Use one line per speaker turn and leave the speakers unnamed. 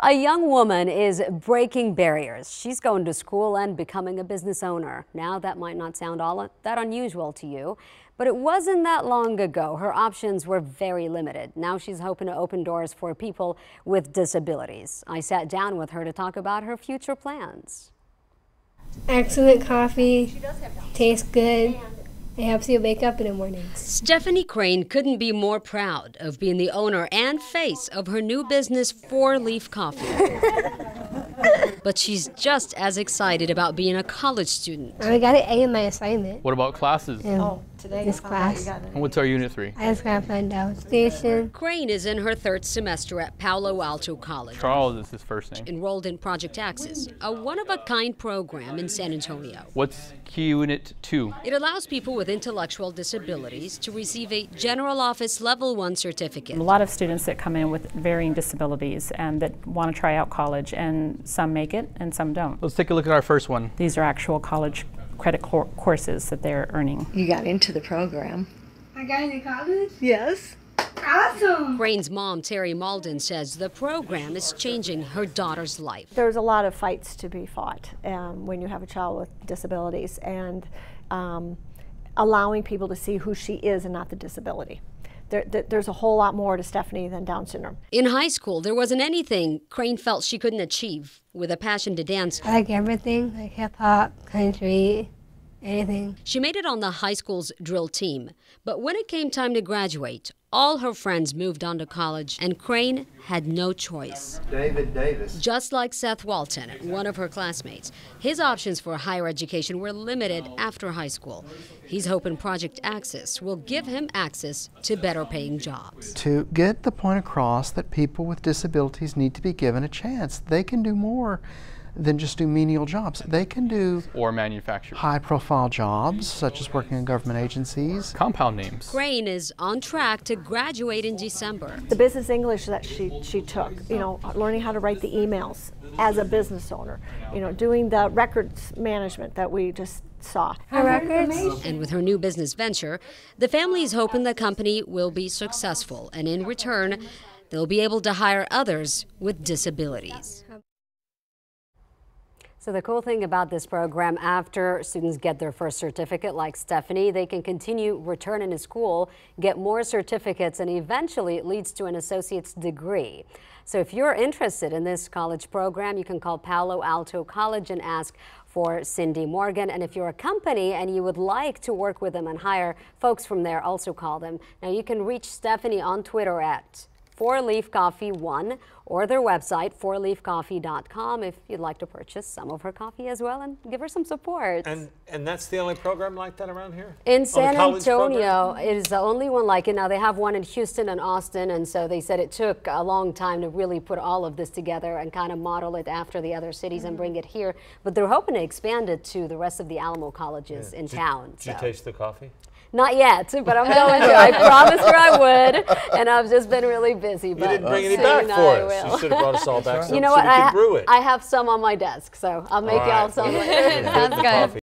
A young woman is breaking barriers. She's going to school and becoming a business owner. Now, that might not sound all that unusual to you, but it wasn't that long ago. Her options were very limited. Now she's hoping to open doors for people with disabilities. I sat down with her to talk about her future plans.
Excellent coffee, tastes good. It helps you wake up in the mornings.
Stephanie Crane couldn't be more proud of being the owner and face of her new business, 4 Leaf Coffee. But she's just as excited about being a college student.
I got an A in my assignment.
What about classes?
Today
this class.
And what's our Unit 3?
I just gotta find out station.
Crane is in her 3rd semester at Palo Alto College.
Charles is his first name.
Enrolled in Project Access, a one-of-a-kind program in San Antonio.
What's Unit 2?
It allows people with intellectual disabilities to receive a General Office Level 1 certificate.
A lot of students that come in with varying disabilities and that want to try out college, and some make it and some don't.
Let's take a look at our first one.
These are actual college credit courses that they're earning.
You got into the program.
I got into college?
Yes.
Awesome!
Crane's mom, Terry Malden, says the program is changing her daughter's life.
There's a lot of fights to be fought when you have a child with disabilities, and allowing people to see who she is and not the disability. There's a whole lot more to Stephanie than Down syndrome.
In high school, there wasn't anything Crane felt she couldn't achieve. With a passion to dance,
I like everything, like hip-hop, country, anything.
She made it on the high school's drill team. But when it came time to graduate, all her friends moved on to college, and Crane had no choice.
David Davis.
Just like Seth Walton, one of her classmates, his options for higher education were limited after high school. He's hoping Project Access will give him access to better paying jobs.
To get the point across that people with disabilities need to be given a chance. They can do more than just do menial jobs. They can do
manufacturing,
high-profile jobs, such as working in government agencies.
Compound names.
Crane is on track to graduate in December.
The business English that she took, learning how to write the emails as a business owner, doing the records management that we just saw.
And with her new business venture, the family is hoping the company will be successful, and in return, they'll be able to hire others with disabilities. So the cool thing about this program, after students get their first certificate, like Stephanie, they can continue returning to school, get more certificates, and eventually it leads to an associate's degree. So if you're interested in this college program, you can call Palo Alto College and ask for Cindy Morgan. And if you're a company and you would like to work with them and hire folks from there, also call them. Now you can reach Stephanie on Twitter at 4leafcoffee1 or their website 4leafcoffee.com if you'd like to purchase some of her coffee as well and give her some support.
And that's the only program like that around here?
In San Antonio, it is the only one like it. Now they have one in Houston and Austin, and so they said it took a long time to really put all of this together and kind of model it after the other cities and bring it here. But they're hoping to expand it to the rest of the Alamo colleges in town.
Did you taste the coffee?
Not yet, but I'm going to. I promised her I would, and I've just been really busy.
But you didn't bring any back for us. You should have brought us all back some,
you know
so
what?
we could brew it.
I have some on my desk, so I'll make y'all some later. Sounds good.